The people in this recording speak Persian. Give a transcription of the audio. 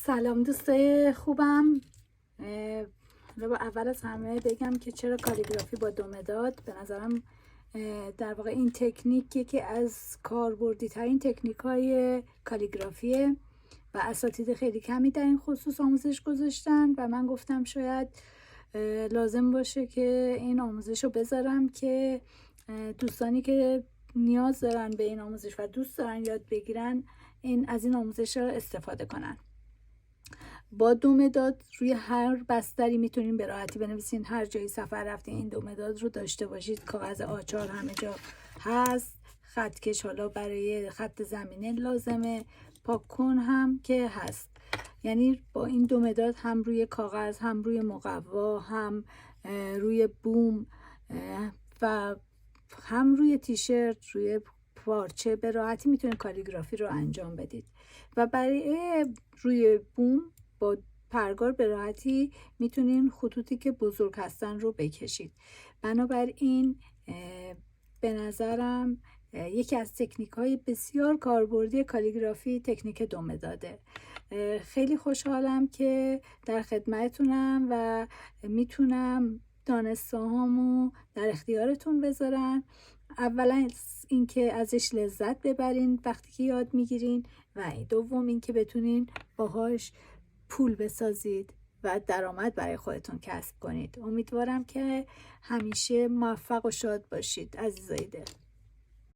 سلام دوستای خوبم. حالا اول از همه بگم که چرا کالیگرافی با 2 مداد به نظرم در واقع این تکنیک یکی از کاربردی ترین تکنیک های کالیگرافیه و اساتید خیلی کمی در این خصوص آموزش گذاشتن و من گفتم شاید لازم باشه که این آموزش رو بذارم که دوستانی که نیاز دارن به این آموزش و دوست دارن یاد بگیرن از این آموزش رو استفاده کنن. با 2 مداد روی هر بستری میتونین به راحتی بنویسین. هر جایی سفر رفتین این 2 مداد رو داشته باشید. کاغذ آچار همه جا هست، خطکش حالا برای خط زمینه لازمه، پاکن هم که هست. یعنی با این 2 مداد هم روی کاغذ، هم روی مقوا، هم روی بوم و هم روی تیشرت، روی پارچه به راحتی میتونید کالیگرافی رو انجام بدید. و برای روی بوم با پرگار به راحتی میتونین خطوطی که بزرگ هستن رو بکشید. بنابراین به نظرم یکی از تکنیک های بسیار کاربردی کالیگرافی تکنیک 2 مداده. خیلی خوشحالم که در خدمتتونم و میتونم دانسته هامو در اختیارتون بذارم. اولا اینکه ازش لذت ببرین وقتی که یاد میگیرین و دوم اینکه بتونین باهاش پول بسازید و درآمد برای خودتون کسب کنید. امیدوارم که همیشه موفق و شاد باشید عزیزای دل.